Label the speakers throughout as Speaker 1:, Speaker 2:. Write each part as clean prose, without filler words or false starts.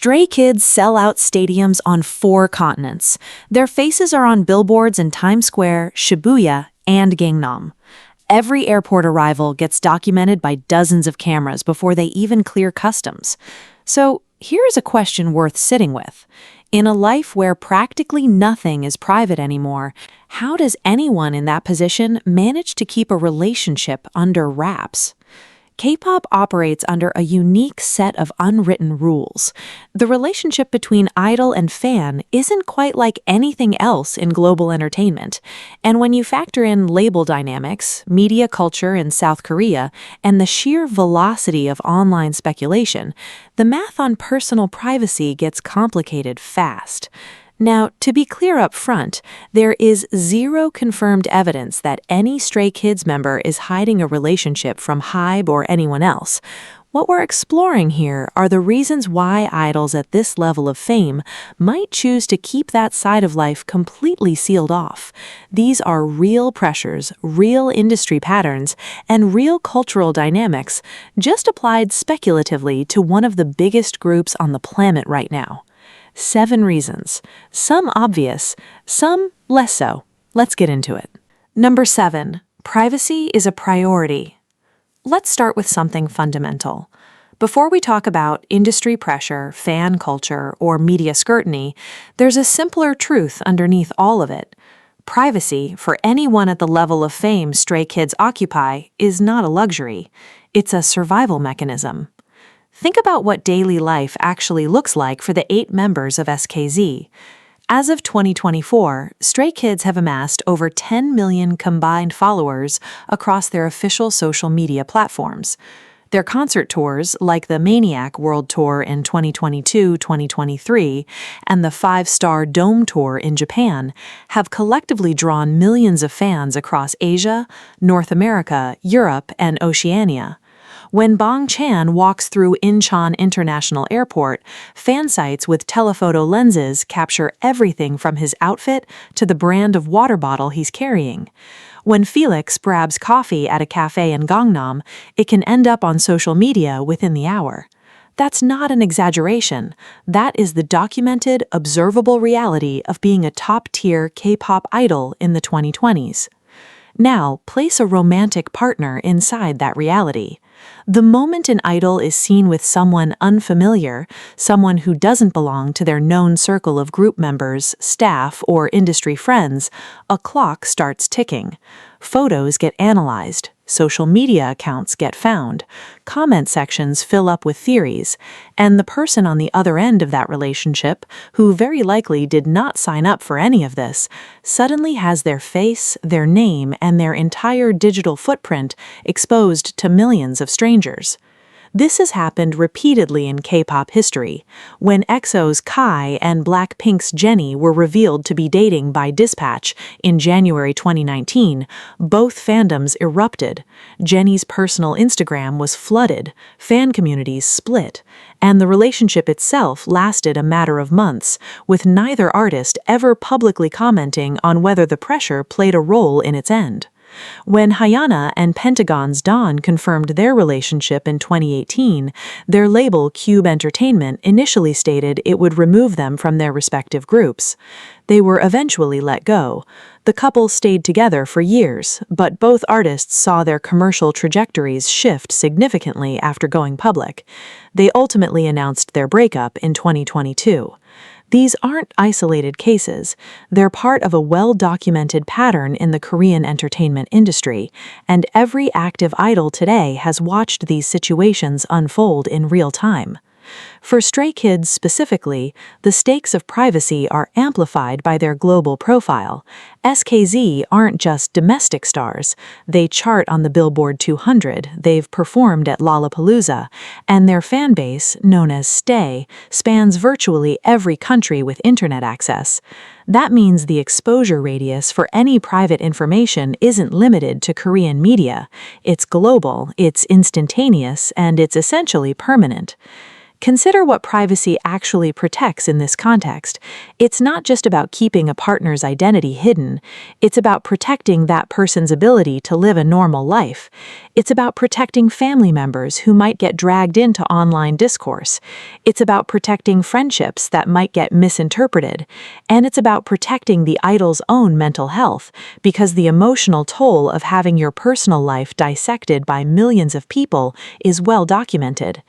Speaker 1: Stray Kids sell out stadiums on 4 continents. Their faces are on billboards in Times Square, Shibuya, and Gangnam. Every airport arrival gets documented by dozens of cameras before they even clear customs. So here's a question worth sitting with. In a life where practically nothing is private anymore, how does anyone in that position manage to keep a relationship under wraps? K-pop operates under a unique set of unwritten rules. The relationship between idol and fan isn't quite like anything else in global entertainment. And when you factor in label dynamics, media culture in South Korea, and the sheer velocity of online speculation, the math on personal privacy gets complicated fast. Now, to be clear up front, there is zero confirmed evidence that any Stray Kids member is hiding a relationship from HYBE or anyone else. What we're exploring here are the reasons why idols at this level of fame might choose to keep that side of life completely sealed off. These are real pressures, real industry patterns, and real cultural dynamics, just applied speculatively to one of the biggest groups on the planet right now. 7 reasons. Some obvious, some less so. Let's get into it. Number 7. Privacy is a priority. Let's start with something fundamental. Before we talk about industry pressure, fan culture, or media scrutiny, there's a simpler truth underneath all of it. Privacy, for anyone at the level of fame Stray Kids occupy, is not a luxury. It's a survival mechanism. Think about what daily life actually looks like for the 8 members of SKZ. As of 2024, Stray Kids have amassed over 10 million combined followers across their official social media platforms. Their concert tours, like the Maniac World Tour in 2022-2023 and the 5-Star Dome Tour in Japan, have collectively drawn millions of fans across Asia, North America, Europe, and Oceania. When Bang Chan walks through Incheon International Airport, fan sites with telephoto lenses capture everything from his outfit to the brand of water bottle he's carrying. When Felix grabs coffee at a cafe in Gangnam, it can end up on social media within the hour. That's not an exaggeration. That is the documented, observable reality of being a top-tier K-pop idol in the 2020s. Now, place a romantic partner inside that reality. The moment an idol is seen with someone unfamiliar, someone who doesn't belong to their known circle of group members, staff, or industry friends, a clock starts ticking. Photos get analyzed, social media accounts get found, comment sections fill up with theories, and the person on the other end of that relationship, who very likely did not sign up for any of this, suddenly has their face, their name, and their entire digital footprint exposed to millions of strangers. This has happened repeatedly in K-pop history. When EXO's Kai and Blackpink's Jennie were revealed to be dating by Dispatch in January 2019, both fandoms erupted. Jennie's personal Instagram was flooded, fan communities split, and the relationship itself lasted a matter of months, with neither artist ever publicly commenting on whether the pressure played a role in its end. When Hyuna and Pentagon's Dawn confirmed their relationship in 2018, their label HYBE Entertainment initially stated it would remove them from their respective groups. They were eventually let go. The couple stayed together for years, but both artists saw their commercial trajectories shift significantly after going public. They ultimately announced their breakup in 2022. These aren't isolated cases. They're part of a well-documented pattern in the Korean entertainment industry, and every active idol today has watched these situations unfold in real time. For Stray Kids specifically, the stakes of privacy are amplified by their global profile. SKZ aren't just domestic stars. They chart on the Billboard 200, they've performed at Lollapalooza, and their fan base, known as Stay, spans virtually every country with internet access. That means the exposure radius for any private information isn't limited to Korean media. It's global, it's instantaneous, and it's essentially permanent. Consider what privacy actually protects in this context. It's not just about keeping a partner's identity hidden. It's about protecting that person's ability to live a normal life. It's about protecting family members who might get dragged into online discourse. It's about protecting friendships that might get misinterpreted. And it's about protecting the idol's own mental health, because the emotional toll of having your personal life dissected by millions of people is well documented.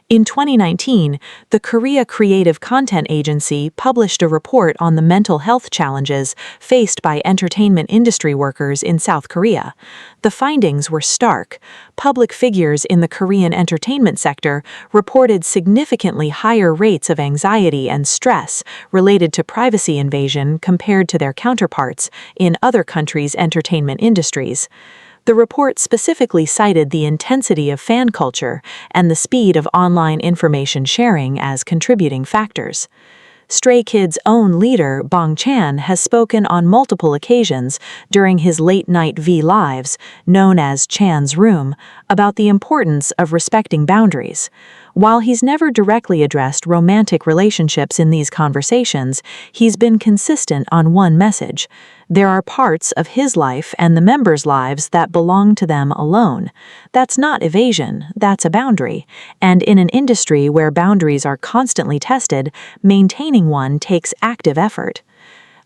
Speaker 1: In 2019, the Korea Creative Content Agency published a report on the mental health challenges faced by entertainment industry workers in South Korea. The findings were stark. Public figures in the Korean entertainment sector reported significantly higher rates of anxiety and stress related to privacy invasion compared to their counterparts in other countries' entertainment industries. The report specifically cited the intensity of fan culture and the speed of online information sharing as contributing factors. Stray Kids' own leader, Bang Chan, has spoken on multiple occasions during his late-night V Lives, known as Chan's Room, about the importance of respecting boundaries. While he's never directly addressed romantic relationships in these conversations, he's been consistent on one message. There are parts of his life and the members' lives that belong to them alone. That's not evasion, that's a boundary. And in an industry where boundaries are constantly tested, maintaining one takes active effort.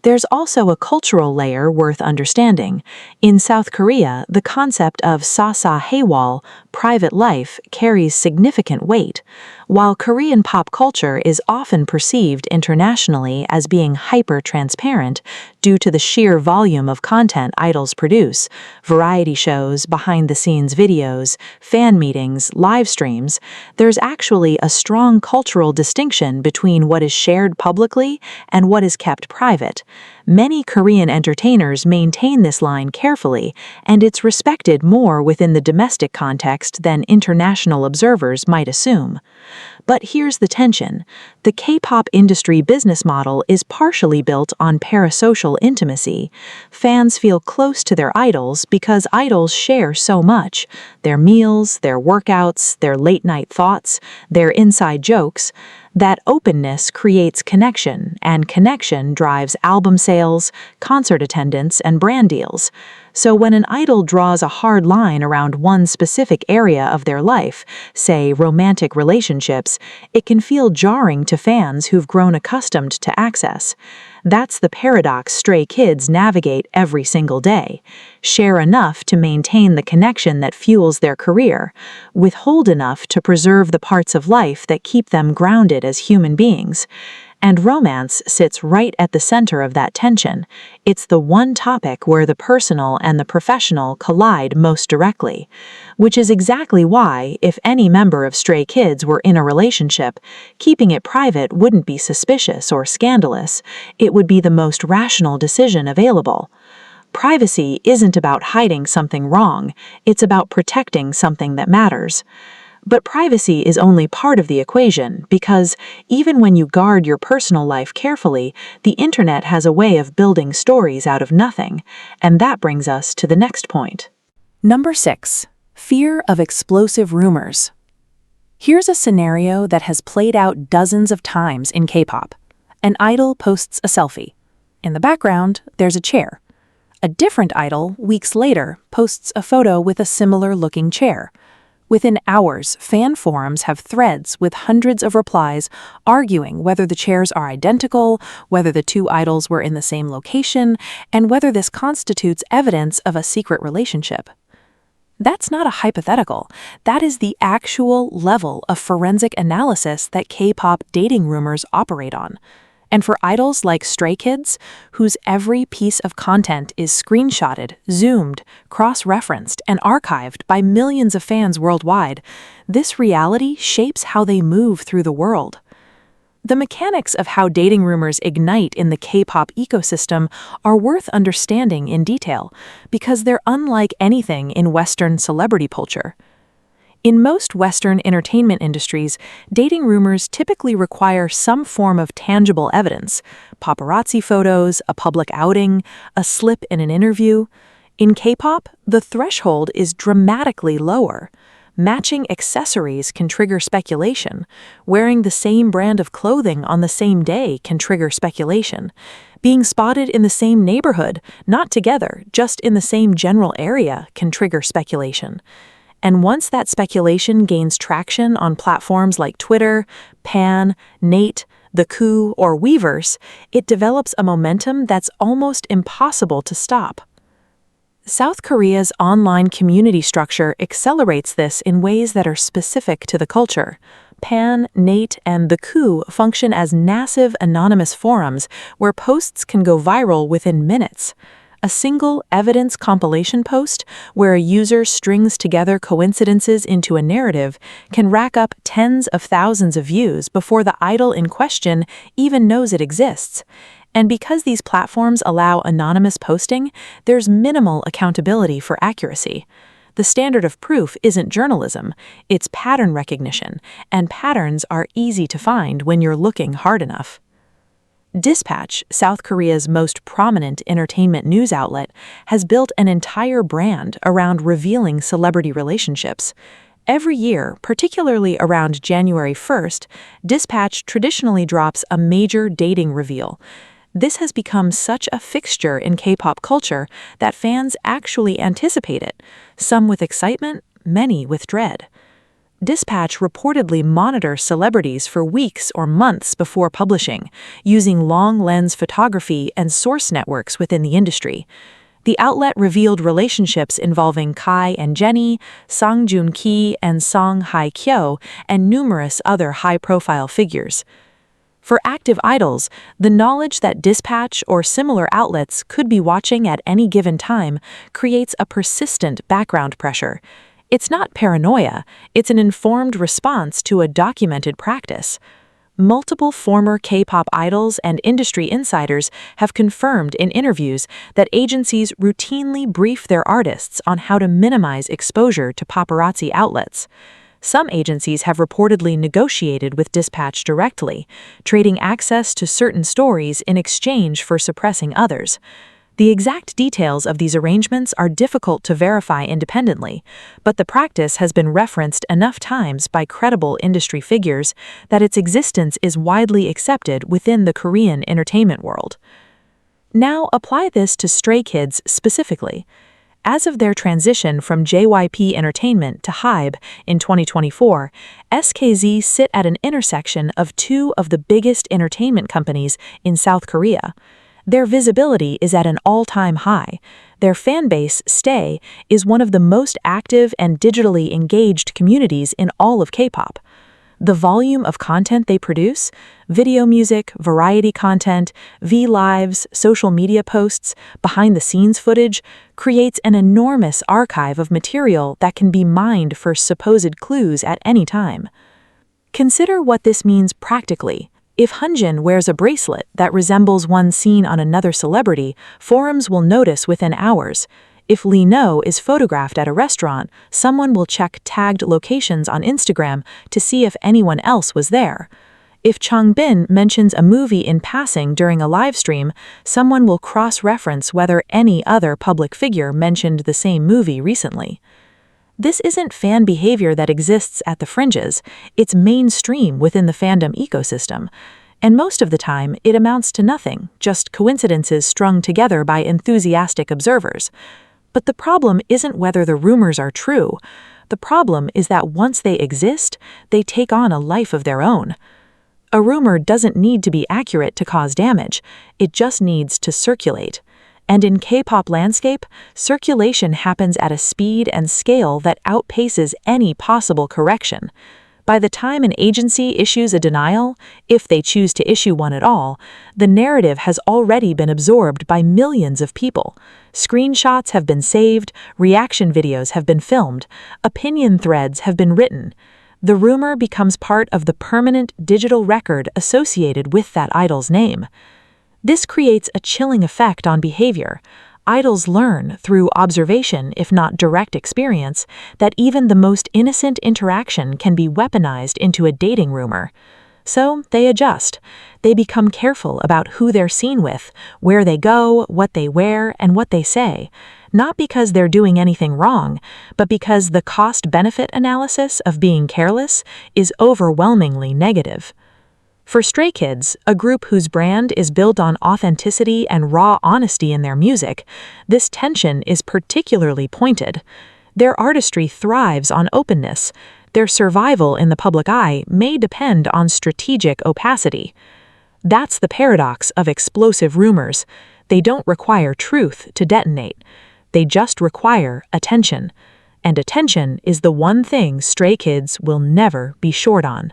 Speaker 1: There's also a cultural layer worth understanding. In South Korea, the concept of sasa haewol, private life, carries significant weight. While Korean pop culture is often perceived internationally as being hyper-transparent due to the sheer volume of content idols produce, variety shows, behind-the-scenes videos, fan meetings, live streams, there's actually a strong cultural distinction between what is shared publicly and what is kept private. Many Korean entertainers maintain this line carefully, and it's respected more within the domestic context than international observers might assume. But here's the tension. The K-pop industry business model is partially built on parasocial intimacy. Fans feel close to their idols because idols share so much. Their meals, their workouts, their late-night thoughts, their inside jokes. That openness creates connection, and connection drives album sales, concert attendance, and brand deals. So when an idol draws a hard line around one specific area of their life, say romantic relationships, it can feel jarring to fans who've grown accustomed to access. That's the paradox Stray Kids navigate every single day. Share enough to maintain the connection that fuels their career, withhold enough to preserve the parts of life that keep them grounded as human beings. And romance sits right at the center of that tension. It's the one topic where the personal and the professional collide most directly. Which is exactly why, if any member of Stray Kids were in a relationship, keeping it private wouldn't be suspicious or scandalous. It would be the most rational decision available. Privacy isn't about hiding something wrong, it's about protecting something that matters. But privacy is only part of the equation because, even when you guard your personal life carefully, the internet has a way of building stories out of nothing. And that brings us to the next point. Number 6. Fear of explosive rumors. Here's a scenario that has played out dozens of times in K-pop. An idol posts a selfie. In the background, there's a chair. A different idol, weeks later, posts a photo with a similar-looking chair. Within hours, fan forums have threads with hundreds of replies arguing whether the chairs are identical, whether the two idols were in the same location, and whether this constitutes evidence of a secret relationship. That's not a hypothetical. That is the actual level of forensic analysis that K-pop dating rumors operate on. And for idols like Stray Kids, whose every piece of content is screenshotted, zoomed, cross-referenced, and archived by millions of fans worldwide, this reality shapes how they move through the world. The mechanics of how dating rumors ignite in the K-pop ecosystem are worth understanding in detail, because they're unlike anything in Western celebrity culture. In most Western entertainment industries, dating rumors typically require some form of tangible evidence: paparazzi photos, a public outing, a slip in an interview. In K-pop, the threshold is dramatically lower. Matching accessories can trigger speculation. Wearing the same brand of clothing on the same day can trigger speculation. Being spotted in the same neighborhood, not together, just in the same general area, can trigger speculation. And once that speculation gains traction on platforms like Twitter, Pan, Nate, The Coup, or Weverse, it develops a momentum that's almost impossible to stop. South Korea's online community structure accelerates this in ways that are specific to the culture. Pan, Nate, and The Coup function as massive anonymous forums where posts can go viral within minutes. A single evidence compilation post, where a user strings together coincidences into a narrative, can rack up tens of thousands of views before the idol in question even knows it exists. And because these platforms allow anonymous posting, there's minimal accountability for accuracy. The standard of proof isn't journalism, it's pattern recognition, and patterns are easy to find when you're looking hard enough. Dispatch, South Korea's most prominent entertainment news outlet, has built an entire brand around revealing celebrity relationships. Every year, particularly around January 1st, Dispatch traditionally drops a major dating reveal. This has become such a fixture in K-pop culture that fans actually anticipate it, some with excitement, many with dread. Dispatch reportedly monitors celebrities for weeks or months before publishing, using long-lens photography and source networks within the industry. The outlet revealed relationships involving Kai and Jennie, Sang Joon-ki and Song Hye-kyo, and numerous other high-profile figures. For active idols, the knowledge that Dispatch or similar outlets could be watching at any given time creates a persistent background pressure. It's not paranoia, it's an informed response to a documented practice. Multiple former K-pop idols and industry insiders have confirmed in interviews that agencies routinely brief their artists on how to minimize exposure to paparazzi outlets. Some agencies have reportedly negotiated with Dispatch directly, trading access to certain stories in exchange for suppressing others. The exact details of these arrangements are difficult to verify independently, but the practice has been referenced enough times by credible industry figures that its existence is widely accepted within the Korean entertainment world. Now apply this to Stray Kids specifically. As of their transition from JYP Entertainment to HYBE in 2024, SKZ sit at an intersection of two of the biggest entertainment companies in South Korea. Their visibility is at an all-time high. Their fanbase, Stay, is one of the most active and digitally engaged communities in all of K-pop. The volume of content they produce, video music, variety content, V-Lives, social media posts, behind-the-scenes footage, creates an enormous archive of material that can be mined for supposed clues at any time. Consider what this means practically. If Hyunjin wears a bracelet that resembles one seen on another celebrity, forums will notice within hours. If Lee Know is photographed at a restaurant, someone will check tagged locations on Instagram to see if anyone else was there. If Changbin mentions a movie in passing during a live stream, someone will cross-reference whether any other public figure mentioned the same movie recently. This isn't fan behavior that exists at the fringes, it's mainstream within the fandom ecosystem. And most of the time, it amounts to nothing, just coincidences strung together by enthusiastic observers. But the problem isn't whether the rumors are true. The problem is that once they exist, they take on a life of their own. A rumor doesn't need to be accurate to cause damage, it just needs to circulate. And in K-pop landscape, circulation happens at a speed and scale that outpaces any possible correction. By the time an agency issues a denial, if they choose to issue one at all, the narrative has already been absorbed by millions of people. Screenshots have been saved, reaction videos have been filmed, opinion threads have been written. The rumor becomes part of the permanent digital record associated with that idol's name. This creates a chilling effect on behavior. Idols learn, through observation if not direct experience, that even the most innocent interaction can be weaponized into a dating rumor. So they adjust. They become careful about who they're seen with, where they go, what they wear, and what they say. Not because they're doing anything wrong, but because the cost-benefit analysis of being careless is overwhelmingly negative. For Stray Kids, a group whose brand is built on authenticity and raw honesty in their music, this tension is particularly pointed. Their artistry thrives on openness. Their survival in the public eye may depend on strategic opacity. That's the paradox of explosive rumors. They don't require truth to detonate. They just require attention. And attention is the one thing Stray Kids will never be short on.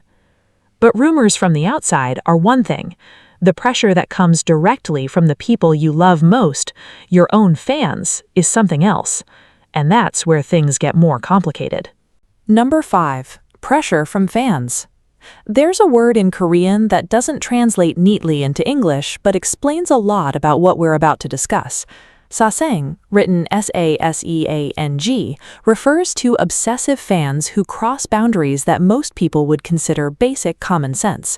Speaker 1: But rumors from the outside are one thing. The pressure that comes directly from the people you love most, your own fans, is something else. And that's where things get more complicated. Number 5. Pressure from fans. There's a word in Korean that doesn't translate neatly into English but explains a lot about what we're about to discuss. Sasaeng, written S-A-S-E-A-N-G, refers to obsessive fans who cross boundaries that most people would consider basic common sense.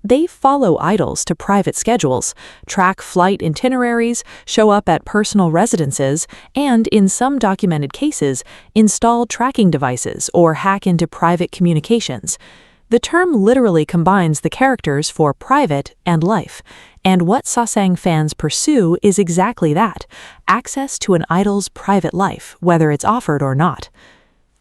Speaker 1: They follow idols to private schedules, track flight itineraries, show up at personal residences, and, in some documented cases, install tracking devices or hack into private communications. The term literally combines the characters for private and life, and what Sasaeng fans pursue is exactly that, access to an idol's private life, whether it's offered or not.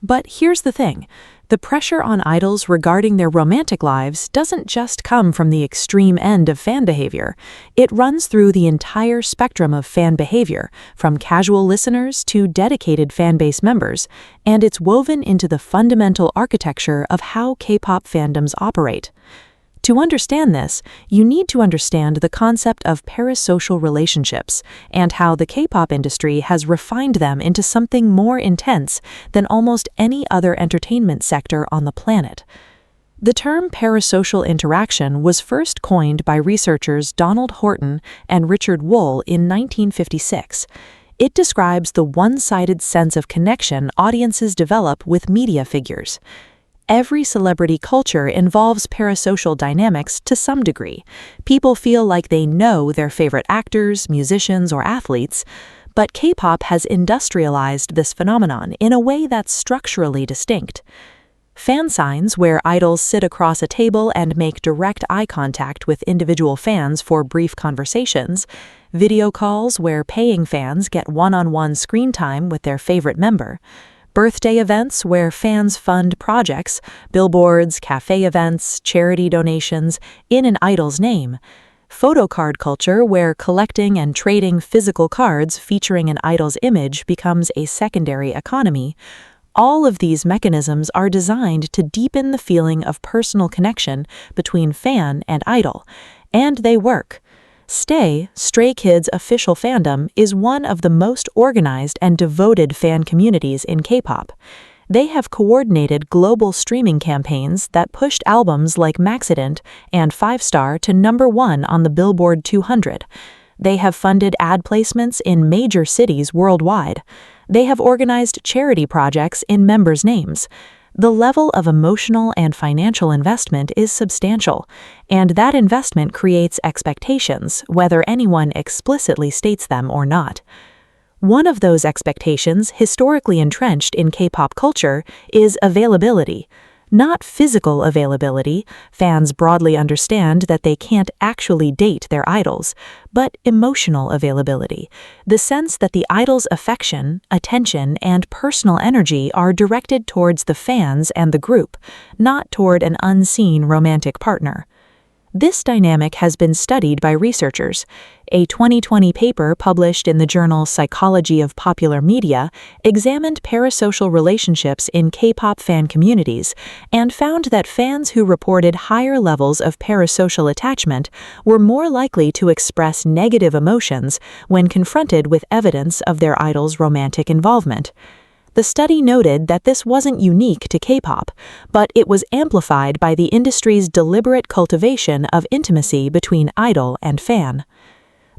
Speaker 1: But here's the thing. The pressure on idols regarding their romantic lives doesn't just come from the extreme end of fan behavior. It runs through the entire spectrum of fan behavior, from casual listeners to dedicated fanbase members, and it's woven into the fundamental architecture of how K-pop fandoms operate. To understand this, you need to understand the concept of parasocial relationships and how the K-pop industry has refined them into something more intense than almost any other entertainment sector on the planet. The term parasocial interaction was first coined by researchers Donald Horton and Richard Wohl in 1956. It describes the one-sided sense of connection audiences develop with media figures. Every celebrity culture involves parasocial dynamics to some degree. People feel like they know their favorite actors, musicians, or athletes, but K-pop has industrialized this phenomenon in a way that's structurally distinct. Fan signs, where idols sit across a table and make direct eye contact with individual fans for brief conversations, video calls where paying fans get one-on-one screen time with their favorite member, birthday events where fans fund projects, billboards, cafe events, charity donations, in an idol's name, photo card culture where collecting and trading physical cards featuring an idol's image becomes a secondary economy. All of these mechanisms are designed to deepen the feeling of personal connection between fan and idol, and they work. Stray Kids' official fandom is one of the most organized and devoted fan communities in K-pop. They have coordinated global streaming campaigns that pushed albums like Maxident and 5 Star to #1 on the Billboard 200. They have funded ad placements in major cities worldwide. They have organized charity projects in members' names. The level of emotional and financial investment is substantial, and that investment creates expectations, whether anyone explicitly states them or not. One of those expectations, historically entrenched in K-pop culture, is availability. Not physical availability, fans broadly understand that they can't actually date their idols, but emotional availability, the sense that the idol's affection, attention, and personal energy are directed towards the fans and the group, not toward an unseen romantic partner. This dynamic has been studied by researchers. A 2020 paper published in the journal Psychology of Popular Media examined parasocial relationships in K-pop fan communities and found that fans who reported higher levels of parasocial attachment were more likely to express negative emotions when confronted with evidence of their idol's romantic involvement. The study noted that this wasn't unique to K-pop, but it was amplified by the industry's deliberate cultivation of intimacy between idol and fan.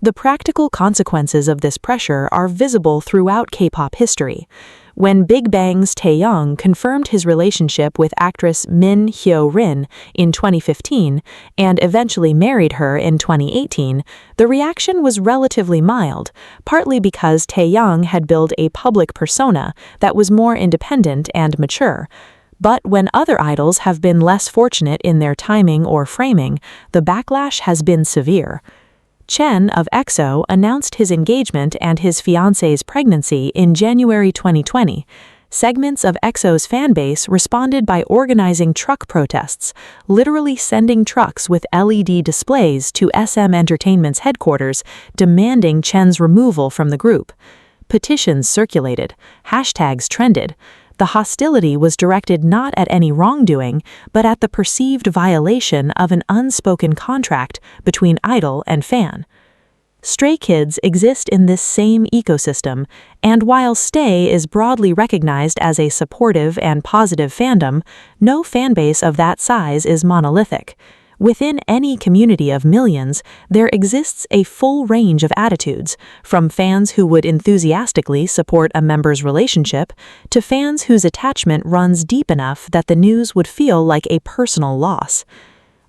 Speaker 1: The practical consequences of this pressure are visible throughout K-pop history. When Big Bang's Taeyoung confirmed his relationship with actress Min Hyo-rin in 2015 and eventually married her in 2018, the reaction was relatively mild, partly because Taeyoung had built a public persona that was more independent and mature. But when other idols have been less fortunate in their timing or framing, the backlash has been severe. Chen of EXO announced his engagement and his fiancée's pregnancy in January 2020. Segments of EXO's fanbase responded by organizing truck protests, literally sending trucks with LED displays to SM Entertainment's headquarters, demanding Chen's removal from the group. Petitions circulated, hashtags trended. The hostility was directed not at any wrongdoing, but at the perceived violation of an unspoken contract between idol and fan. Stray Kids exist in this same ecosystem, and while Stay is broadly recognized as a supportive and positive fandom, no fanbase of that size is monolithic. Within any community of millions, there exists a full range of attitudes, from fans who would enthusiastically support a member's relationship to fans whose attachment runs deep enough that the news would feel like a personal loss.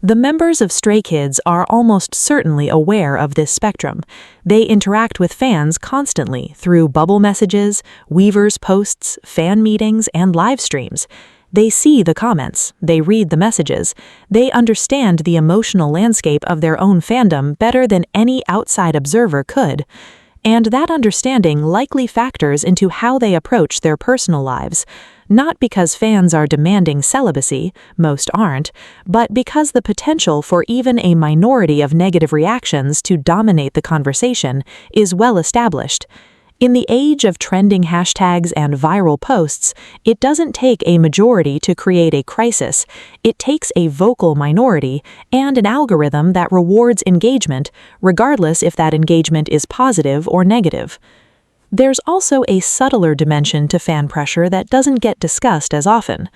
Speaker 1: The members of Stray Kids are almost certainly aware of this spectrum. They interact with fans constantly through bubble messages, Weverse posts, fan meetings, and live streams. They see the comments, they read the messages, they understand the emotional landscape of their own fandom better than any outside observer could. And that understanding likely factors into how they approach their personal lives, not because fans are demanding celibacy, most aren't, but because the potential for even a minority of negative reactions to dominate the conversation is well established. In the age of trending hashtags and viral posts, it doesn't take a majority to create a crisis. It takes a vocal minority and an algorithm that rewards engagement, regardless if that engagement is positive or negative. There's also a subtler dimension to fan pressure that doesn't get discussed as often.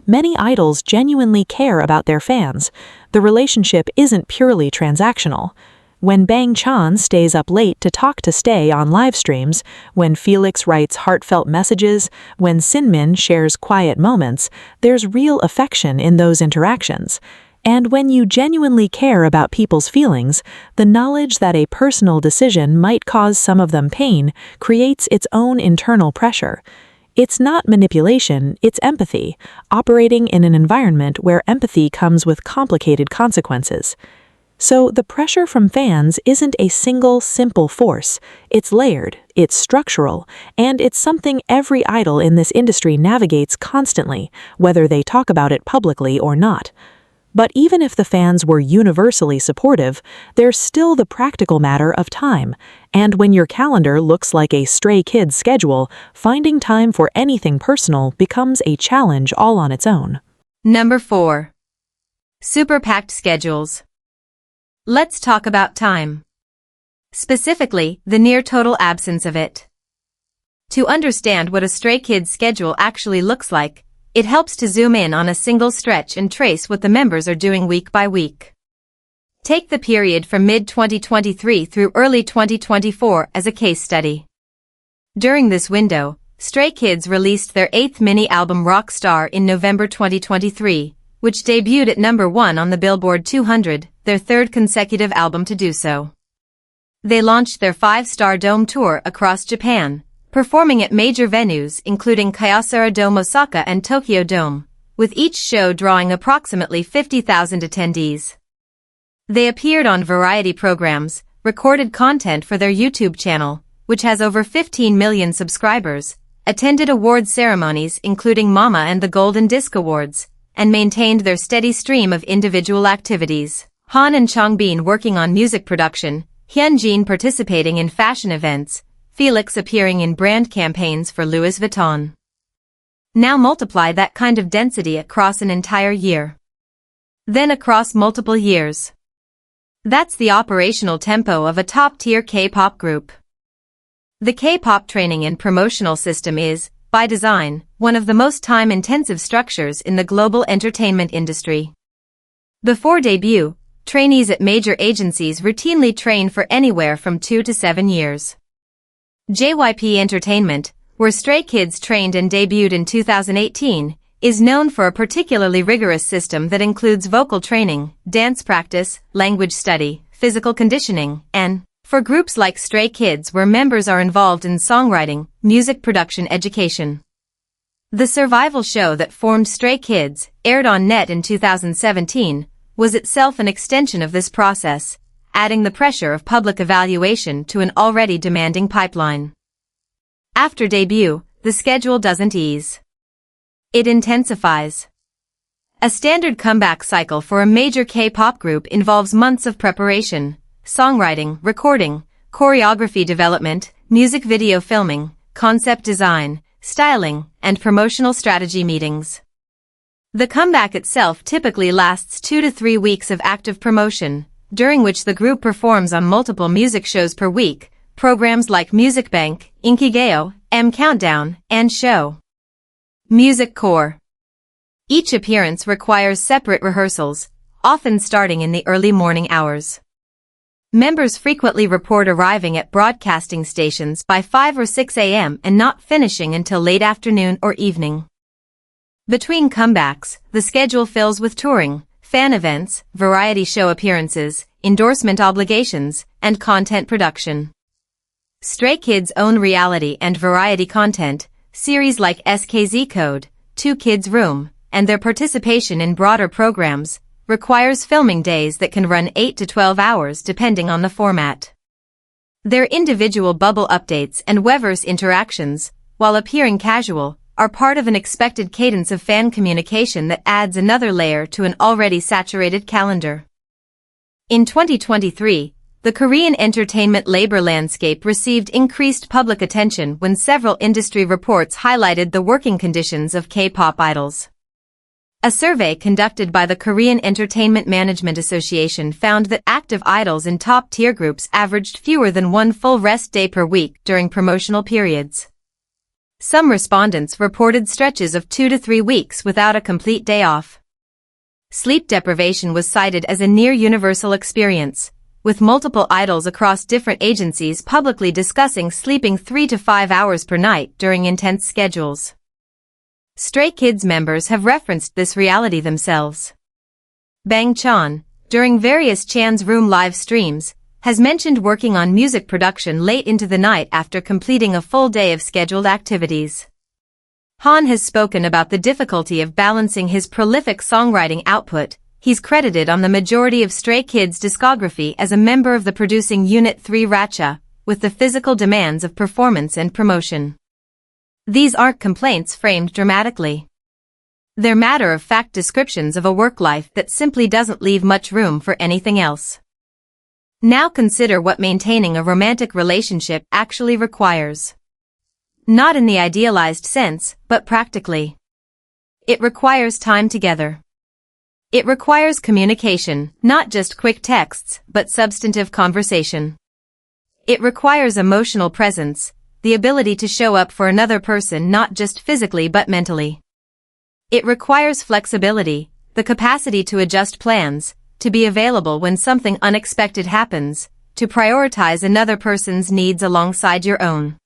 Speaker 1: Many idols genuinely care about their fans. The relationship isn't purely transactional. When Bang Chan stays up late to talk to Stay on live streams, when Felix writes heartfelt messages, when Seungmin shares quiet moments, there's real affection in those interactions. And when you genuinely care about people's feelings, the knowledge that a personal decision might cause some of them pain creates its own internal pressure. It's not manipulation, it's empathy, operating in an environment where empathy comes with complicated consequences. So the pressure from fans isn't a single, simple force. It's layered, it's structural, and it's something every idol in this industry navigates constantly, whether they talk about it publicly or not. But even if the fans were universally supportive, there's still the practical matter of time. And when your calendar looks like a Stray Kids schedule, finding time for anything personal becomes a challenge all on its own.
Speaker 2: Number 4. Superpacked schedules. Let's talk about time. Specifically, the near total absence of it. To understand what a Stray Kids schedule actually looks like, it helps to zoom in on a single stretch and trace what the members are doing week by week. Take the period from mid-2023 through early 2024 as a case study. During this window, Stray Kids released their 8th mini-album Rockstar in November 2023, which debuted at number 1 on the Billboard 200, their 3rd consecutive album to do so. They launched their 5-star dome tour across Japan, performing at major venues including Kyocera Dome Osaka and Tokyo Dome, with each show drawing approximately 50,000 attendees. They appeared on variety programs, recorded content for their YouTube channel, which has over 15 million subscribers, attended award ceremonies including MAMA and the Golden Disc Awards, and maintained their steady stream of individual activities. Han and Changbin working on music production, Hyunjin participating in fashion events, Felix appearing in brand campaigns for Louis Vuitton. Now multiply that kind of density across an entire year. Then across multiple years. That's the operational tempo of a top-tier K-pop group. The K-pop training and promotional system is, by design, one of the most time-intensive structures in the global entertainment industry. Before debut, trainees at major agencies routinely train for anywhere from 2 to 7 years. JYP Entertainment, where Stray Kids trained and debuted in 2018, is known for a particularly rigorous system that includes vocal training, dance practice, language study, physical conditioning, and, for groups like Stray Kids where members are involved in songwriting, music production education. The survival show that formed Stray Kids, aired on Net in 2017, was itself an extension of this process, adding the pressure of public evaluation to an already demanding pipeline. After debut, the schedule doesn't ease. It intensifies. A standard comeback cycle for a major K-pop group involves months of preparation, songwriting, recording, choreography development, music video filming, concept design, styling, and promotional strategy meetings. The comeback itself typically lasts 2 to 3 weeks of active promotion, during which the group performs on multiple music shows per week, programs like Music Bank, Inkigayo, M Countdown, and Show. Music Core. Each appearance requires separate rehearsals, often starting in the early morning hours. Members frequently report arriving at broadcasting stations by 5 or 6 a.m. and not finishing until late afternoon or evening. Between comebacks, the schedule fills with touring, fan events, variety show appearances, endorsement obligations, and content production. Stray Kids' own reality and variety content, series like SKZ Code, 2 Kids Room, and their participation in broader programs, requires filming days that can run 8 to 12 hours depending on the format. Their individual bubble updates and Weverse interactions, while appearing casual, are part of an expected cadence of fan communication that adds another layer to an already saturated calendar. In 2023, the Korean entertainment labor landscape received increased public attention when several industry reports highlighted the working conditions of K-pop idols. A survey conducted by the Korean Entertainment Management Association found that active idols in top-tier groups averaged fewer than 1 full rest day per week during promotional periods. Some respondents reported stretches of 2 to 3 weeks without a complete day off. Sleep deprivation was cited as a near-universal experience, with multiple idols across different agencies publicly discussing sleeping 3 to 5 hours per night during intense schedules. Stray Kids members have referenced this reality themselves. Bang Chan, during various Chan's Room live streams, has mentioned working on music production late into the night after completing a full day of scheduled activities. Han has spoken about the difficulty of balancing his prolific songwriting output. He's credited on the majority of Stray Kids' discography as a member of the producing Unit 3 Ratcha, with the physical demands of performance and promotion. These aren't complaints framed dramatically. They're matter-of-fact descriptions of a work life that simply doesn't leave much room for anything else. Now consider what maintaining a romantic relationship actually requires. Not in the idealized sense, but practically. It requires time together. It requires communication, not just quick texts, but substantive conversation. It requires emotional presence, the ability to show up for another person not just physically but mentally. It requires flexibility, the capacity to adjust plans, to be available when something unexpected happens, to prioritize another person's needs alongside your own.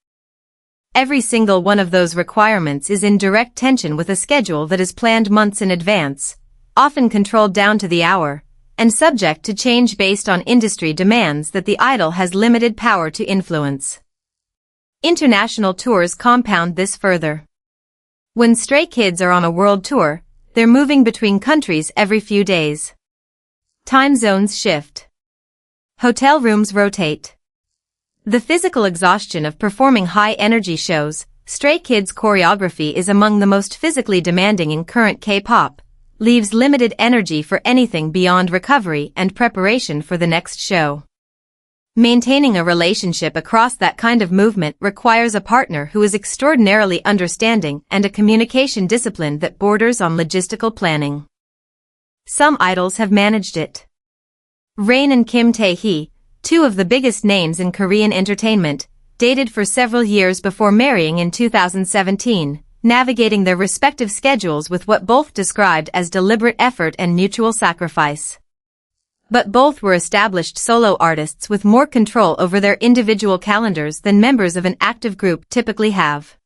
Speaker 2: Every single one of those requirements is in direct tension with a schedule that is planned months in advance, often controlled down to the hour, and subject to change based on industry demands that the idol has limited power to influence. International tours compound this further. When Stray Kids are on a world tour, they're moving between countries every few days. Time zones shift. Hotel rooms rotate. The physical exhaustion of performing high-energy shows, Stray Kids' choreography is among the most physically demanding in current K-pop, leaves limited energy for anything beyond recovery and preparation for the next show. Maintaining a relationship across that kind of movement requires a partner who is extraordinarily understanding and a communication discipline that borders on logistical planning. Some idols have managed it. Rain and Kim Tae-hee, 2 of the biggest names in Korean entertainment, dated for several years before marrying in 2017, navigating their respective schedules with what both described as deliberate effort and mutual sacrifice. But both were established solo artists with more control over their individual calendars than members of an active group typically have.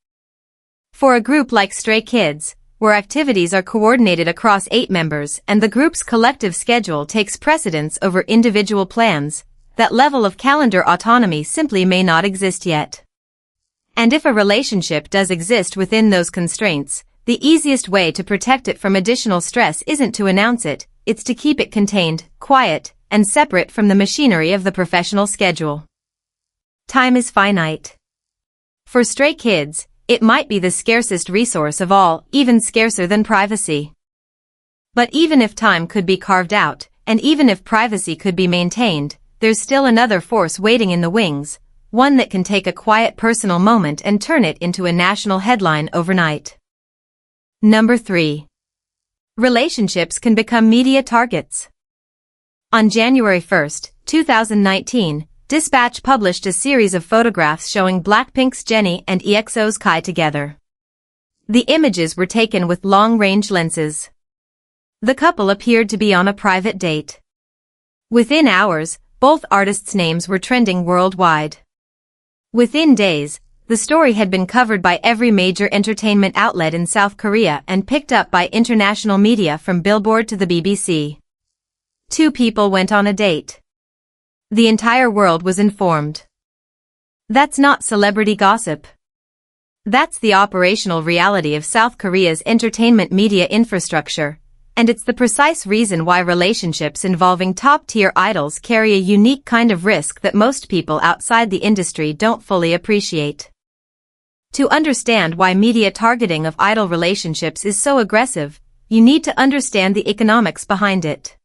Speaker 2: For a group like Stray Kids, where activities are coordinated across 8 members and the group's collective schedule takes precedence over individual plans, that level of calendar autonomy simply may not exist yet. And if a relationship does exist within those constraints, the easiest way to protect it from additional stress isn't to announce it, it's to keep it contained, quiet, and separate from the machinery of the professional schedule. Time is finite. For Stray Kids, it might be the scarcest resource of all, even scarcer than privacy. But even if time could be carved out, and even if privacy could be maintained, there's still another force waiting in the wings, one that can take a quiet personal moment and turn it into a national headline overnight. Number 3. Relationships can become media targets. On January 1, 2019, Dispatch published a series of photographs showing Blackpink's Jennie and EXO's Kai together. The images were taken with long-range lenses. The couple appeared to be on a private date. Within hours, both artists' names were trending worldwide. Within days, the story had been covered by every major entertainment outlet in South Korea and picked up by international media from Billboard to the BBC. 2 people went on a date. The entire world was informed. That's not celebrity gossip. That's the operational reality of South Korea's entertainment media infrastructure, and it's the precise reason why relationships involving top-tier idols carry a unique kind of risk that most people outside the industry don't fully appreciate. To understand why media targeting of idol relationships is so aggressive, you need to understand the economics behind it.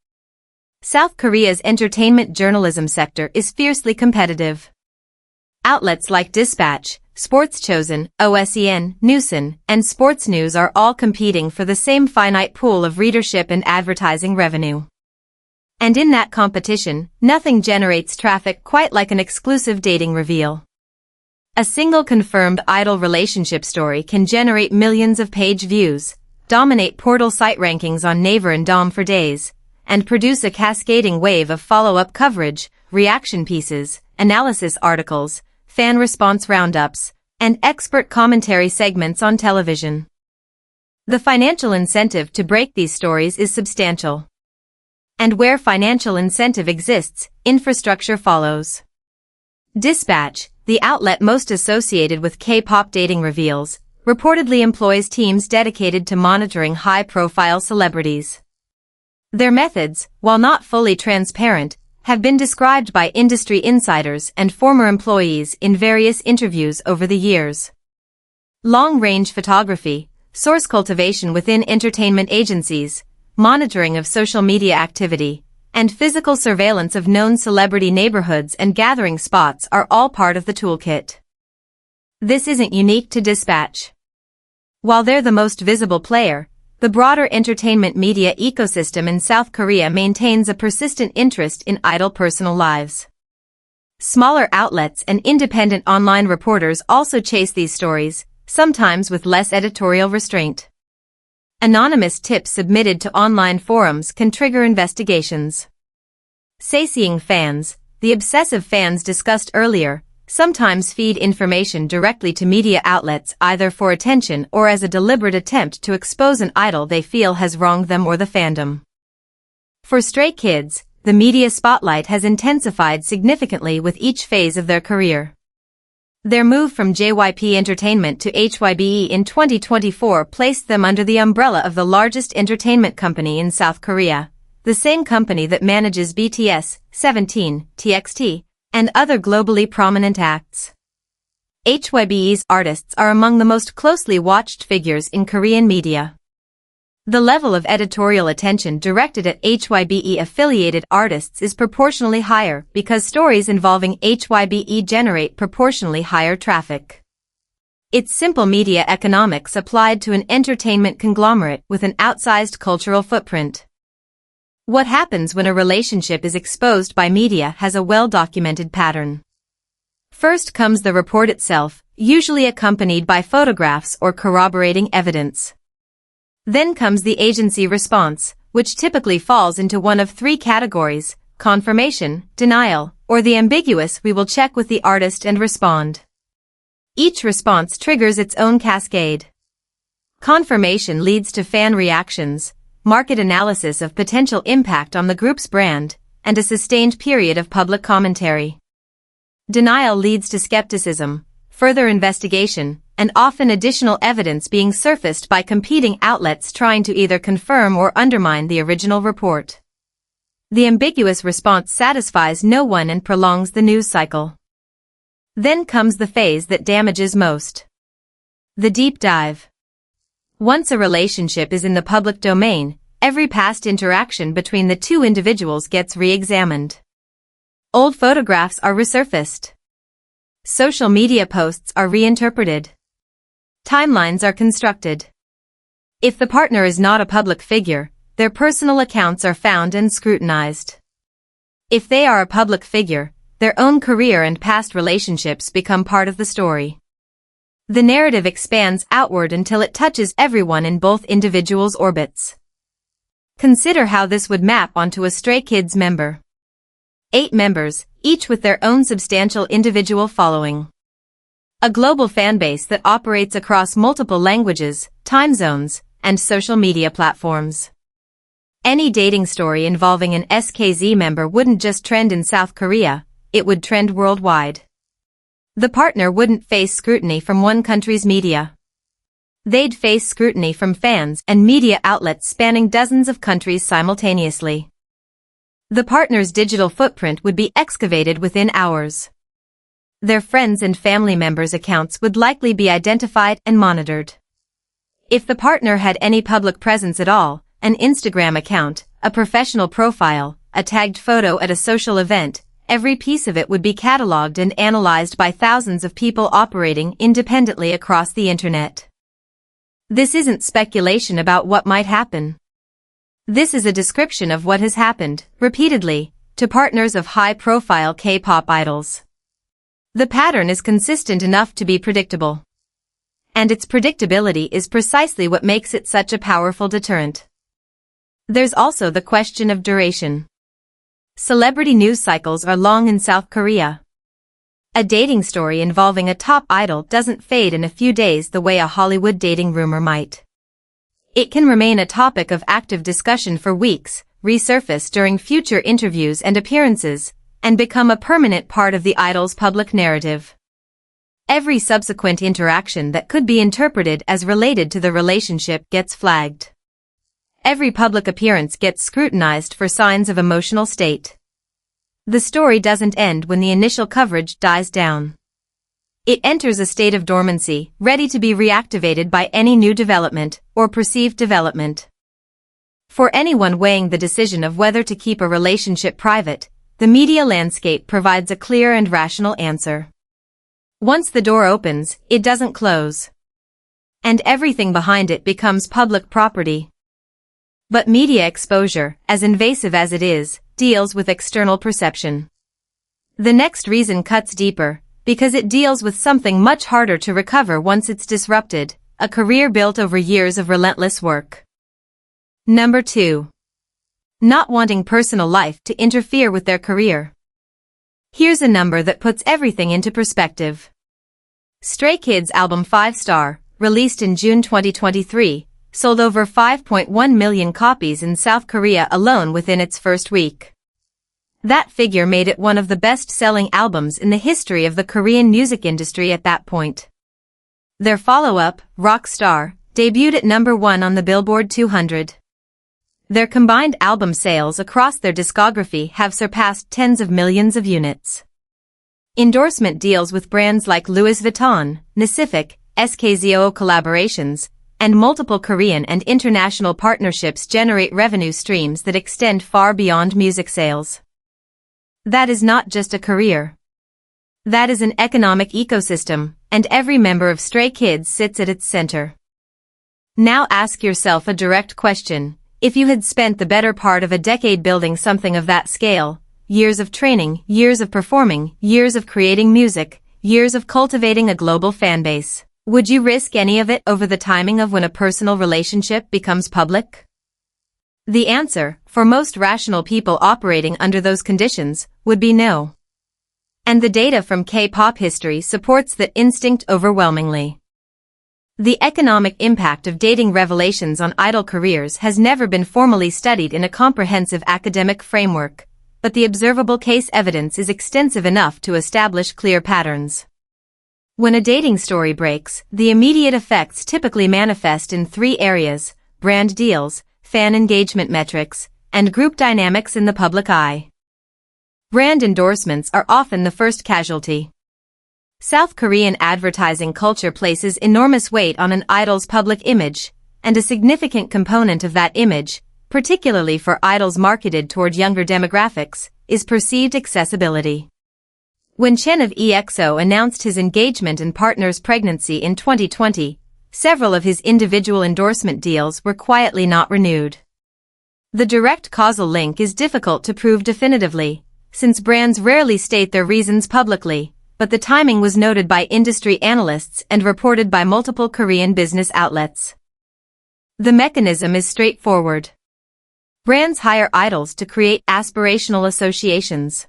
Speaker 2: South Korea's entertainment journalism sector is fiercely competitive. Outlets like Dispatch, Sports Chosen, OSEN, Newson, and Sports News are all competing for the same finite pool of readership and advertising revenue. And in that competition, nothing generates traffic quite like an exclusive dating reveal. A single confirmed idol relationship story can generate millions of page views, dominate portal site rankings on Naver and Dom for days, and produce a cascading wave of follow-up coverage, reaction pieces, analysis articles, fan response roundups, and expert commentary segments on television. The financial incentive to break these stories is substantial. And where financial incentive exists, infrastructure follows. Dispatch, the outlet most associated with K-pop dating reveals, reportedly employs teams dedicated to monitoring high-profile celebrities. Their methods, while not fully transparent, have been described by industry insiders and former employees in various interviews over the years. Long-range photography, source cultivation within entertainment agencies, monitoring of social media activity, and physical surveillance of known celebrity neighborhoods and gathering spots are all part of the toolkit. This isn't unique to Dispatch. While they're the most visible player, the broader entertainment media ecosystem in South Korea maintains a persistent interest in idol personal lives. Smaller outlets and independent online reporters also chase these stories, sometimes with less editorial restraint. Anonymous tips submitted to online forums can trigger investigations. Satiating fans, the obsessive fans discussed earlier, sometimes feed information directly to media outlets either for attention or as a deliberate attempt to expose an idol they feel has wronged them or the fandom. For Stray Kids, the media spotlight has intensified significantly with each phase of their career. Their move from JYP Entertainment to HYBE in 2024 placed them under the umbrella of the largest entertainment company in South Korea, the same company that manages BTS, 17, TXT, and other globally prominent acts. HYBE's artists are among the most closely watched figures in Korean media. The level of editorial attention directed at HYBE-affiliated artists is proportionally higher because stories involving HYBE generate proportionally higher traffic. It's simple media economics applied to an entertainment conglomerate with an outsized cultural footprint. What happens when a relationship is exposed by media has a well-documented pattern. First comes the report itself, usually accompanied by photographs or corroborating evidence. Then comes the agency response, which typically falls into one of 3 categories: confirmation, denial, or the ambiguous "we will check with the artist and respond." Each response triggers its own cascade. Confirmation leads to fan reactions, market analysis of potential impact on the group's brand, and a sustained period of public commentary. Denial leads to skepticism, further investigation, and often additional evidence being surfaced by competing outlets trying to either confirm or undermine the original report. The ambiguous response satisfies no one and prolongs the news cycle. Then comes the phase that damages most. The deep dive. Once a relationship is in the public domain, every past interaction between the two individuals gets re-examined. Old photographs are resurfaced. Social media posts are reinterpreted. Timelines are constructed. If the partner is not a public figure, their personal accounts are found and scrutinized. If they are a public figure, their own career and past relationships become part of the story. The narrative expands outward until it touches everyone in both individuals' orbits. Consider how this would map onto a Stray Kids member. 8 members, each with their own substantial individual following. A global fanbase that operates across multiple languages, time zones, and social media platforms. Any dating story involving an SKZ member wouldn't just trend in South Korea, it would trend worldwide. The partner wouldn't face scrutiny from one country's media. They'd face scrutiny from fans and media outlets spanning dozens of countries simultaneously. The partner's digital footprint would be excavated within hours. Their friends and family members' accounts would likely be identified and monitored. If the partner had any public presence at all, an Instagram account, a professional profile, a tagged photo at a social event, every piece of it would be cataloged and analyzed by thousands of people operating independently across the internet. This isn't speculation about what might happen. This is a description of what has happened, repeatedly, to partners of high-profile K-pop idols. The pattern is consistent enough to be predictable. And its predictability is precisely what makes it such a powerful deterrent. There's also the question of duration. Celebrity news cycles are long in South Korea. A dating story involving a top idol doesn't fade in a few days the way a Hollywood dating rumor might. It can remain a topic of active discussion for weeks, resurface during future interviews and appearances, and become a permanent part of the idol's public narrative. Every subsequent interaction that could be interpreted as related to the relationship gets flagged. Every public appearance gets scrutinized for signs of emotional state. The story doesn't end when the initial coverage dies down. It enters a state of dormancy, ready to be reactivated by any new development or perceived development. For anyone weighing the decision of whether to keep a relationship private, the media landscape provides a clear and rational answer. Once the door opens, it doesn't close. And everything behind it becomes public property. But media exposure, as invasive as it is, deals with external perception. The next reason cuts deeper, because it deals with something much harder to recover once it's disrupted, a career built over years of relentless work. Number 2. Not wanting personal life to interfere with their career. Here's a number that puts everything into perspective. Stray Kids album 5 Star, released in June 2023, sold over 5.1 million copies in South Korea alone within its first week. That figure made it one of the best-selling albums in the history of the Korean music industry at that point. Their follow-up, Rock Star, debuted at number 1 on the Billboard 200. Their combined album sales across their discography have surpassed tens of millions of units. Endorsement deals with brands like Louis Vuitton, Pacific, SKZ collaborations, and multiple Korean and international partnerships generate revenue streams that extend far beyond music sales. That is not just a career. That is an economic ecosystem, and every member of Stray Kids sits at its center. Now ask yourself a direct question. If you had spent the better part of a decade building something of that scale, years of training, years of performing, years of creating music, years of cultivating a global fanbase, would you risk any of it over the timing of when a personal relationship becomes public? The answer, for most rational people operating under those conditions, would be no. And the data from K-pop history supports that instinct overwhelmingly. The economic impact of dating revelations on idol careers has never been formally studied in a comprehensive academic framework, but the observable case evidence is extensive enough to establish clear patterns. When a dating story breaks, the immediate effects typically manifest in three areas: brand deals, fan engagement metrics, and group dynamics in the public eye. Brand endorsements are often the first casualty. South Korean advertising culture places enormous weight on an idol's public image, and a significant component of that image, particularly for idols marketed toward younger demographics, is perceived accessibility. When Chen of EXO announced his engagement and partner's pregnancy in 2020, several of his individual endorsement deals were quietly not renewed. The direct causal link is difficult to prove definitively, since brands rarely state their reasons publicly, but the timing was noted by industry analysts and reported by multiple Korean business outlets. The mechanism is straightforward. Brands hire idols to create aspirational associations.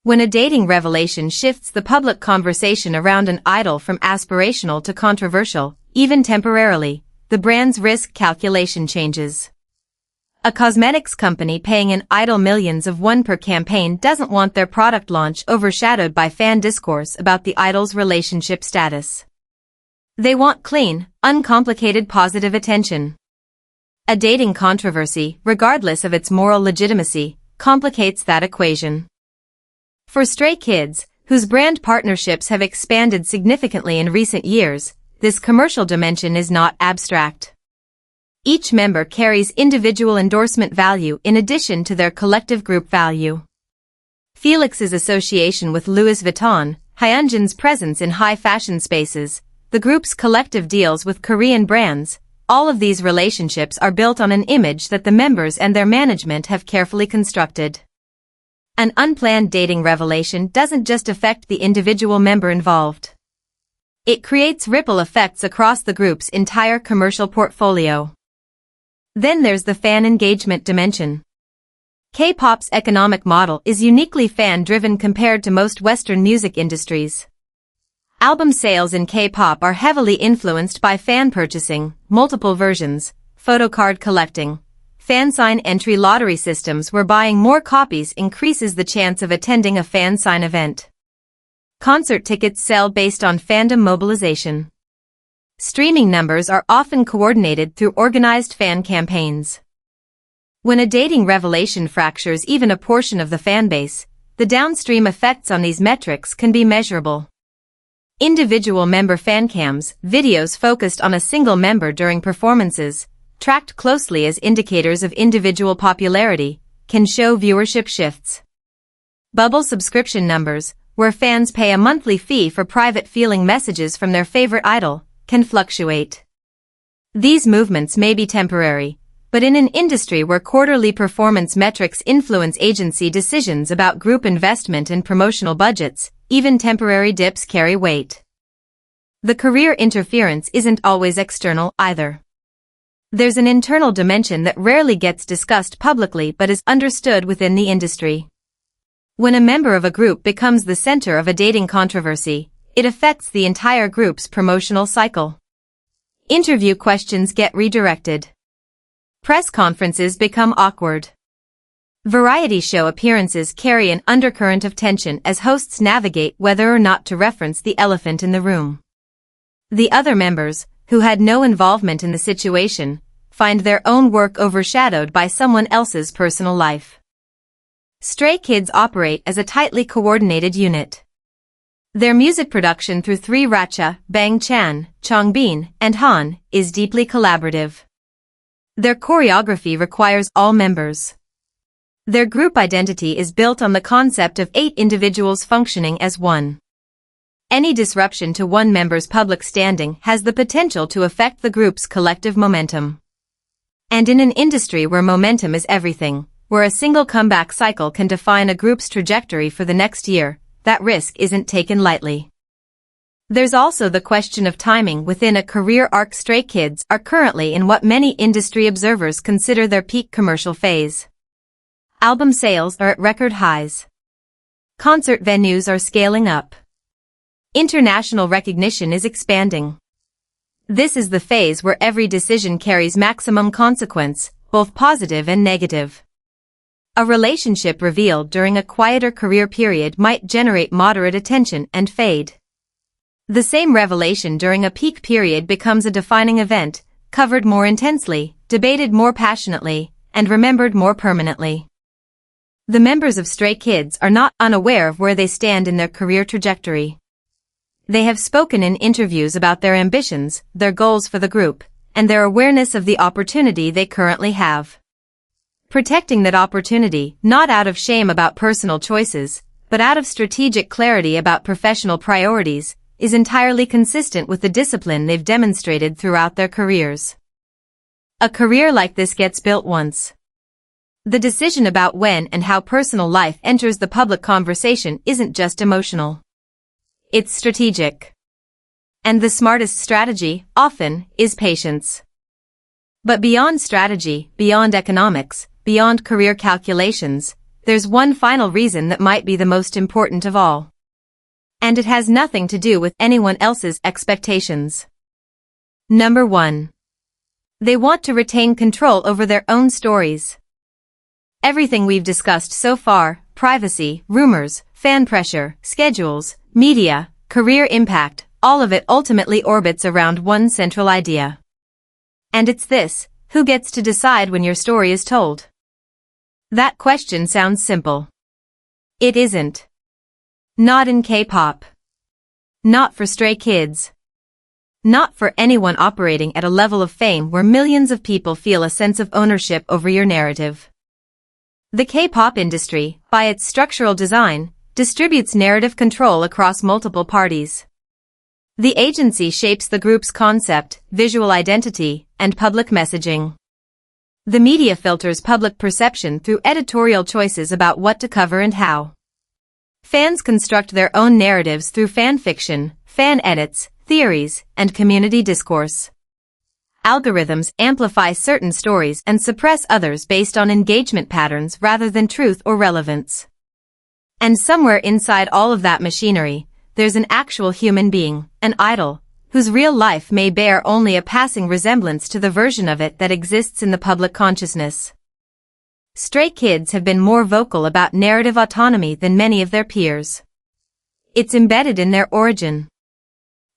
Speaker 2: When a dating revelation shifts the public conversation around an idol from aspirational to controversial, even temporarily, the brand's risk calculation changes. A cosmetics company paying an idol millions of won per campaign doesn't want their product launch overshadowed by fan discourse about the idol's relationship status. They want clean, uncomplicated positive attention. A dating controversy, regardless of its moral legitimacy, complicates that equation. For Stray Kids, whose brand partnerships have expanded significantly in recent years, this commercial dimension is not abstract. Each member carries individual endorsement value in addition to their collective group value. Felix's association with Louis Vuitton, Hyunjin's presence in high fashion spaces, the group's collective deals with Korean brands, all of these relationships are built on an image that the members and their management have carefully constructed. An unplanned dating revelation doesn't just affect the individual member involved. It creates ripple effects across the group's entire commercial portfolio. Then there's the fan engagement dimension. K-pop's economic model is uniquely fan-driven compared to most Western music industries. Album sales in K-pop are heavily influenced by fan purchasing, multiple versions, photocard collecting, fan sign entry lottery systems where buying more copies increases the chance of attending a fan sign event. Concert tickets sell based on fandom mobilization. Streaming numbers are often coordinated through organized fan campaigns. When a dating revelation fractures even a portion of the fan base, the downstream effects on these metrics can be measurable. Individual member fancams, videos focused on a single member during performances, tracked closely as indicators of individual popularity, can show viewership shifts. Bubble subscription numbers, where fans pay a monthly fee for private feeling messages from their favorite idol, can fluctuate. These movements may be temporary, but in an industry where quarterly performance metrics influence agency decisions about group investment and promotional budgets, even temporary dips carry weight. The career interference isn't always external either. There's an internal dimension that rarely gets discussed publicly but is understood within the industry. When a member of a group becomes the center of a dating controversy, it affects the entire group's promotional cycle. Interview questions get redirected. Press conferences become awkward. Variety show appearances carry an undercurrent of tension as hosts navigate whether or not to reference the elephant in the room. The other members, who had no involvement in the situation, find their own work overshadowed by someone else's personal life. Stray Kids operate as a tightly coordinated unit. Their music production through three Racha, Bang Chan, Changbin, and Han, is deeply collaborative. Their choreography requires all members. Their group identity is built on the concept of 8 individuals functioning as one. Any disruption to one member's public standing has the potential to affect the group's collective momentum. And in an industry where momentum is everything, where a single comeback cycle can define a group's trajectory for the next year, that risk isn't taken lightly. There's also the question of timing within a career arc. Stray Kids are currently in what many industry observers consider their peak commercial phase. Album sales are at record highs. Concert venues are scaling up. International recognition is expanding. This is the phase where every decision carries maximum consequence, both positive and negative. A relationship revealed during a quieter career period might generate moderate attention and fade. The same revelation during a peak period becomes a defining event, covered more intensely, debated more passionately, and remembered more permanently. The members of Stray Kids are not unaware of where they stand in their career trajectory. They have spoken in interviews about their ambitions, their goals for the group, and their awareness of the opportunity they currently have. Protecting that opportunity, not out of shame about personal choices, but out of strategic clarity about professional priorities, is entirely consistent with the discipline they've demonstrated throughout their careers. A career like this gets built once. The decision about when and how personal life enters the public conversation isn't just emotional. It's strategic. And the smartest strategy, often, is patience. But beyond strategy, beyond economics, beyond career calculations, there's one final reason that might be the most important of all. And it has nothing to do with anyone else's expectations. Number 1. They want to retain control over their own stories. Everything we've discussed so far, privacy, rumors, fan pressure, schedules, media, career impact, all of it ultimately orbits around one central idea. And it's this: who gets to decide when your story is told? That question sounds simple. It isn't. Not in K-pop. Not for Stray Kids. Not for anyone operating at a level of fame where millions of people feel a sense of ownership over your narrative. The K-pop industry, by its structural design, distributes narrative control across multiple parties. The agency shapes the group's concept, visual identity, and public messaging. The media filters public perception through editorial choices about what to cover and how. Fans construct their own narratives through fan fiction, fan edits, theories, and community discourse. Algorithms amplify certain stories and suppress others based on engagement patterns rather than truth or relevance. And somewhere inside all of that machinery, there's an actual human being, an idol, whose real life may bear only a passing resemblance to the version of it that exists in the public consciousness. Stray Kids have been more vocal about narrative autonomy than many of their peers. It's embedded in their origin.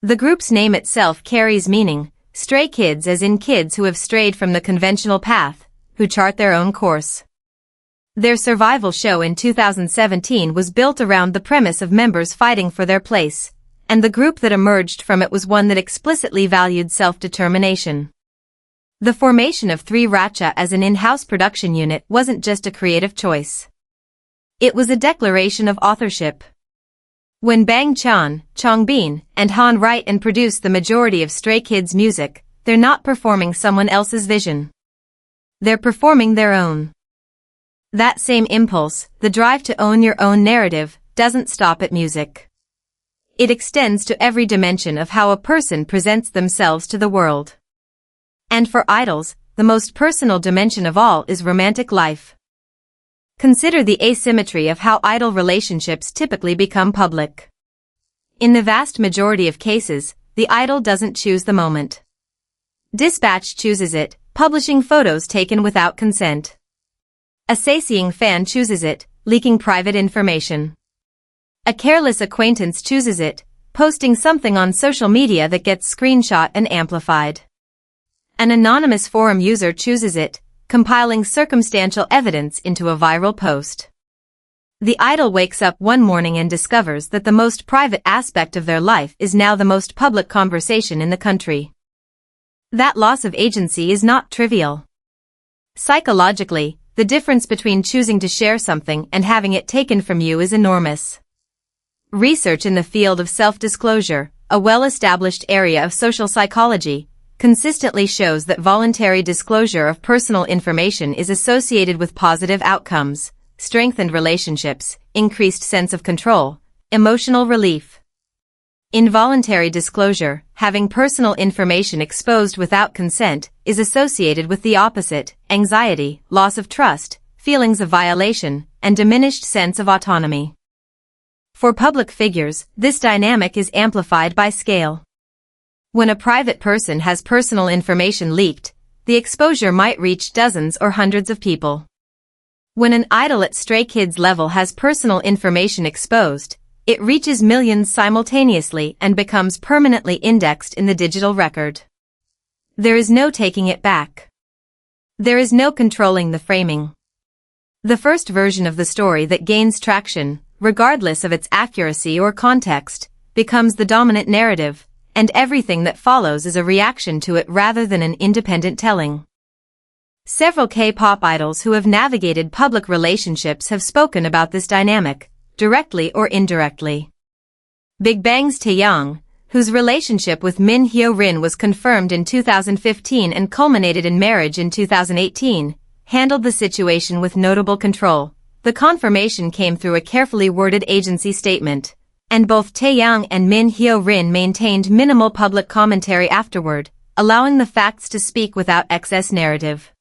Speaker 2: The group's name itself carries meaning, Stray Kids as in kids who have strayed from the conventional path, who chart their own course. Their survival show in 2017 was built around the premise of members fighting for their place, and the group that emerged from it was one that explicitly valued self-determination. The formation of 3RACHA as an in-house production unit wasn't just a creative choice. It was a declaration of authorship. When Bang Chan, Changbin, and Han write and produce the majority of Stray Kids' music, they're not performing someone else's vision. They're performing their own. That same impulse, the drive to own your own narrative, doesn't stop at music. It extends to every dimension of how a person presents themselves to the world. And for idols, the most personal dimension of all is romantic life. Consider the asymmetry of how idol relationships typically become public. In the vast majority of cases, the idol doesn't choose the moment. Dispatch chooses it, publishing photos taken without consent. A satiating fan chooses it, leaking private information. A careless acquaintance chooses it, posting something on social media that gets screenshot and amplified. An anonymous forum user chooses it, compiling circumstantial evidence into a viral post. The idol wakes up one morning and discovers that the most private aspect of their life is now the most public conversation in the country. That loss of agency is not trivial. Psychologically, the difference between choosing to share something and having it taken from you is enormous. Research in the field of self-disclosure, a well-established area of social psychology, consistently shows that voluntary disclosure of personal information is associated with positive outcomes, strengthened relationships, increased sense of control, emotional relief. Involuntary disclosure, having personal information exposed without consent, is associated with the opposite, anxiety, loss of trust, feelings of violation, and diminished sense of autonomy. For public figures, this dynamic is amplified by scale. When a private person has personal information leaked, the exposure might reach dozens or hundreds of people. When an idol at Stray Kids level has personal information exposed, it reaches millions simultaneously and becomes permanently indexed in the digital record. There is no taking it back. There is no controlling the framing. The first version of the story that gains traction, regardless of its accuracy or context, becomes the dominant narrative, and everything that follows is a reaction to it rather than an independent telling. Several K-pop idols who have navigated public relationships have spoken about this dynamic, directly or indirectly. Big Bang's Taeyang, whose relationship with Min Hyo-rin was confirmed in 2015 and culminated in marriage in 2018, handled the situation with notable control. The confirmation came through a carefully worded agency statement, and both Taeyang and Min Hyo-rin maintained minimal public commentary afterward, allowing the facts to speak without excess narrative.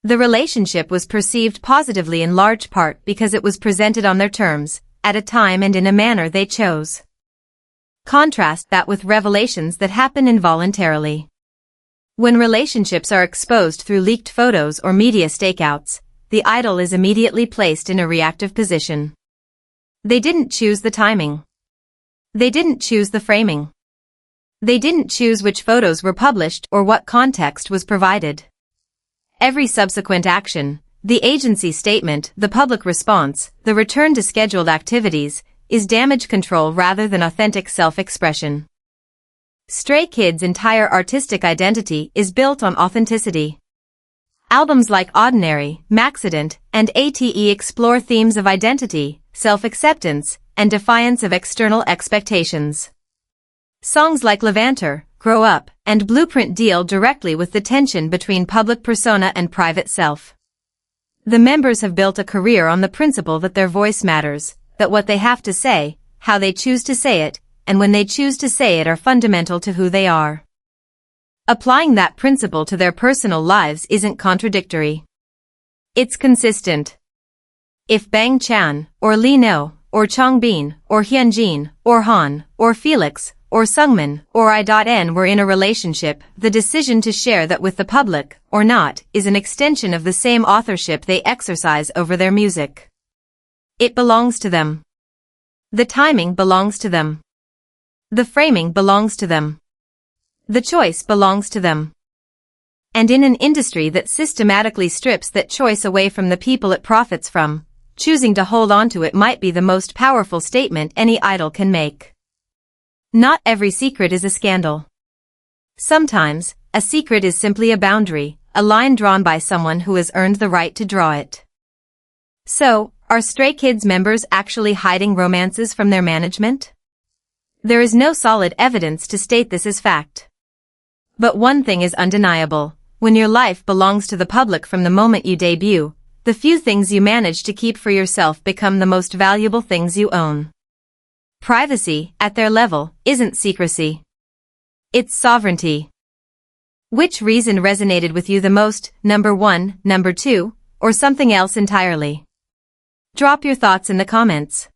Speaker 2: The relationship was perceived positively in large part because it was presented on their terms, at a time and in a manner they chose. Contrast that with revelations that happen involuntarily. When relationships are exposed through leaked photos or media stakeouts, the idol is immediately placed in a reactive position. They didn't choose the timing. They didn't choose the framing. They didn't choose which photos were published or what context was provided. Every subsequent action, the agency statement, the public response, the return to scheduled activities, is damage control rather than authentic self-expression. Stray Kids' entire artistic identity is built on authenticity. Albums like Ordinary, Maxident, and ATE explore themes of identity, self-acceptance, and defiance of external expectations. Songs like Levanter, Grow Up, and Blueprint deal directly with the tension between public persona and private self. The members have built a career on the principle that their voice matters, that what they have to say, how they choose to say it, and when they choose to say it are fundamental to who they are. Applying that principle to their personal lives isn't contradictory. It's consistent. If Bang Chan, or Lee No, or Changbin, or Hyunjin, or Han, or Felix, or Seungmin, or I.N were in a relationship, the decision to share that with the public, or not, is an extension of the same authorship they exercise over their music. It belongs to them. The timing belongs to them. The framing belongs to them. The choice belongs to them. And in an industry that systematically strips that choice away from the people it profits from, choosing to hold on to it might be the most powerful statement any idol can make. Not every secret is a scandal. Sometimes, a secret is simply a boundary, a line drawn by someone who has earned the right to draw it. So, are Stray Kids members actually hiding romances from their management? There is no solid evidence to state this as fact. But one thing is undeniable: when your life belongs to the public from the moment you debut, the few things you manage to keep for yourself become the most valuable things you own. Privacy, at their level, isn't secrecy. It's sovereignty. Which reason resonated with you the most, number 1, number 2, or something else entirely? Drop your thoughts in the comments.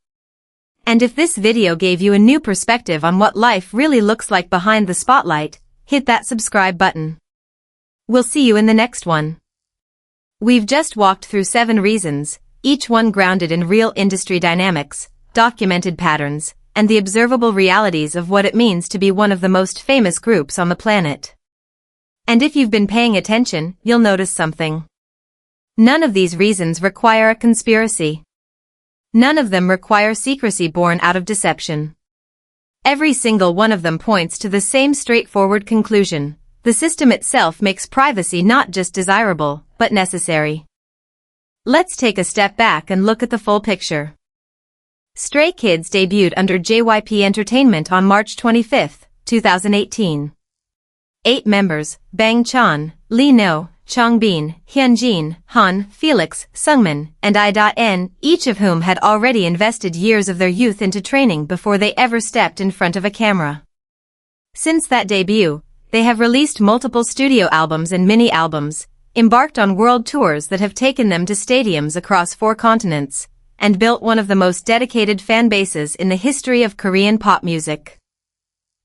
Speaker 2: And if this video gave you a new perspective on what life really looks like behind the spotlight, hit that subscribe button. We'll see you in the next one. We've just walked through 7 reasons, each one grounded in real industry dynamics, documented patterns, and the observable realities of what it means to be one of the most famous groups on the planet. And if you've been paying attention, you'll notice something. None of these reasons require a conspiracy. None of them require secrecy born out of deception. Every single one of them points to the same straightforward conclusion: the system itself makes privacy not just desirable, but necessary. Let's take a step back and look at the full picture. Stray Kids debuted under JYP Entertainment on March 25, 2018. 8 members: Bang Chan, Lee No, Changbin, Hyunjin, Han, Felix, Seungmin, and I.N, each of whom had already invested years of their youth into training before they ever stepped in front of a camera. Since that debut, they have released multiple studio albums and mini-albums, embarked on world tours that have taken them to stadiums across 4 continents, and built one of the most dedicated fan bases in the history of Korean pop music.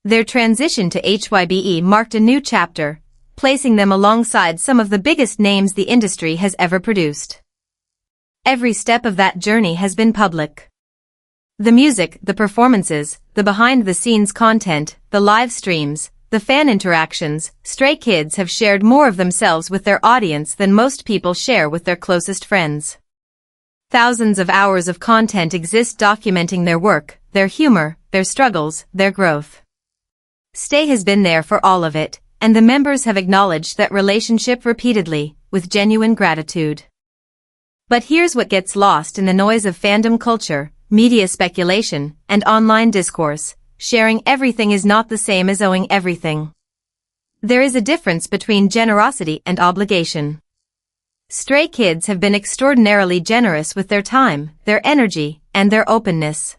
Speaker 2: Their transition to HYBE marked a new chapter, placing them alongside some of the biggest names the industry has ever produced. Every step of that journey has been public. The music, the performances, the behind-the-scenes content, the live streams, the fan interactions, Stray Kids have shared more of themselves with their audience than most people share with their closest friends. Thousands of hours of content exist documenting their work, their humor, their struggles, their growth. Stay has been there for all of it, and the members have acknowledged that relationship repeatedly, with genuine gratitude. But here's what gets lost in the noise of fandom culture, media speculation, and online discourse: sharing everything is not the same as owing everything. There is a difference between generosity and obligation. Stray Kids have been extraordinarily generous with their time, their energy, and their openness.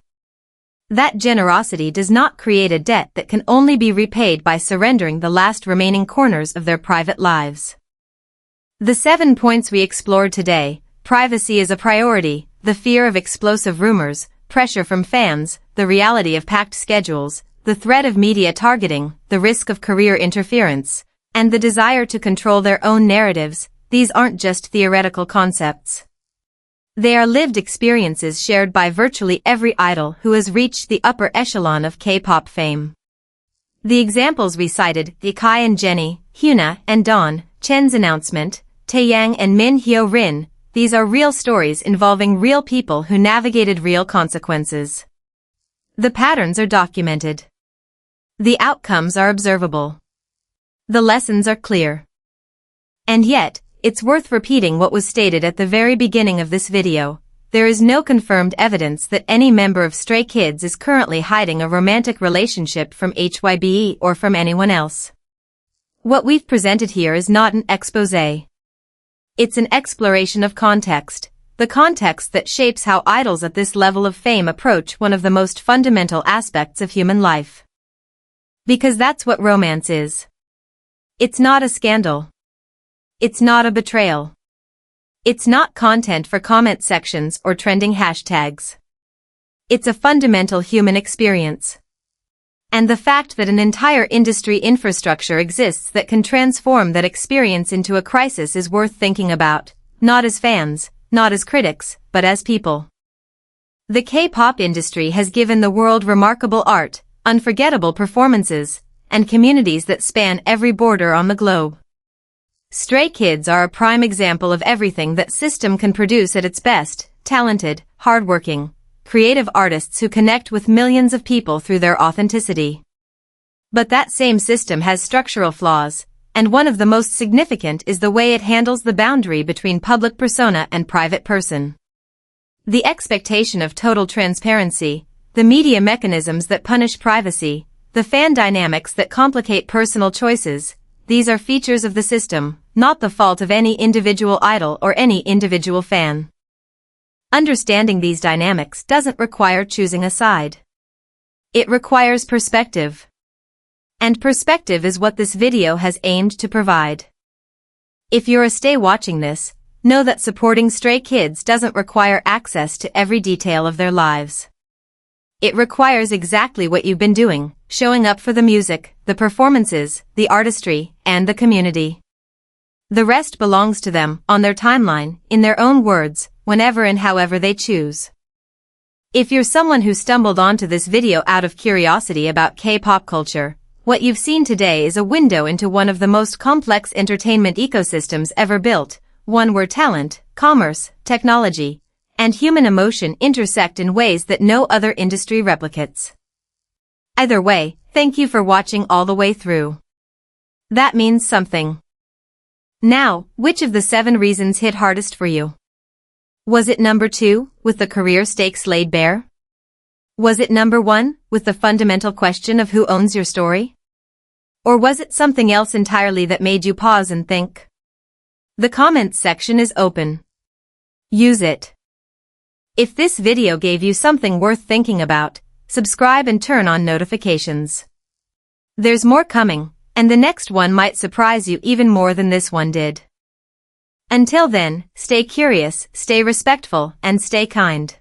Speaker 2: That generosity does not create a debt that can only be repaid by surrendering the last remaining corners of their private lives. The 7 points we explored today: privacy is a priority, the fear of explosive rumors, pressure from fans, the reality of packed schedules, the threat of media targeting, the risk of career interference, and the desire to control their own narratives. These aren't just theoretical concepts. They are lived experiences shared by virtually every idol who has reached the upper echelon of K-pop fame. The examples we cited, the Kai and Jennie, Hyuna and Dawn, Chen's announcement, Taeyang and Min Hyo-rin, these are real stories involving real people who navigated real consequences. The patterns are documented. The outcomes are observable. The lessons are clear. And yet, it's worth repeating what was stated at the very beginning of this video: there is no confirmed evidence that any member of Stray Kids is currently hiding a romantic relationship from HYBE or from anyone else. What we've presented here is not an exposé. It's an exploration of context, the context that shapes how idols at this level of fame approach one of the most fundamental aspects of human life. Because that's what romance is. It's not a scandal. It's not a betrayal. It's not content for comment sections or trending hashtags. It's a fundamental human experience. And the fact that an entire industry infrastructure exists that can transform that experience into a crisis is worth thinking about, not as fans, not as critics, but as people. The K-pop industry has given the world remarkable art, unforgettable performances, and communities that span every border on the globe. Stray Kids are a prime example of everything that system can produce at its best: talented, hardworking, creative artists who connect with millions of people through their authenticity. But that same system has structural flaws, and one of the most significant is the way it handles the boundary between public persona and private person. The expectation of total transparency, the media mechanisms that punish privacy, the fan dynamics that complicate personal choices, these are features of the system, not the fault of any individual idol or any individual fan. Understanding these dynamics doesn't require choosing a side. It requires perspective. And perspective is what this video has aimed to provide. If you're a Stay watching this, know that supporting Stray Kids doesn't require access to every detail of their lives. It requires exactly what you've been doing: showing up for the music, the performances, the artistry, and the community. The rest belongs to them, on their timeline, in their own words, whenever and however they choose. If you're someone who stumbled onto this video out of curiosity about K-pop culture, what you've seen today is a window into one of the most complex entertainment ecosystems ever built, one where talent, commerce, technology, and human emotion intersect in ways that no other industry replicates. Either way, thank you for watching all the way through. That means something. Now, which of the 7 reasons hit hardest for you? Was it number 2, with the career stakes laid bare? Was it number 1, with the fundamental question of who owns your story? Or was it something else entirely that made you pause and think? The comments section is open. Use it. If this video gave you something worth thinking about, subscribe and turn on notifications. There's more coming, and the next one might surprise you even more than this one did. Until then, stay curious, stay respectful, and stay kind.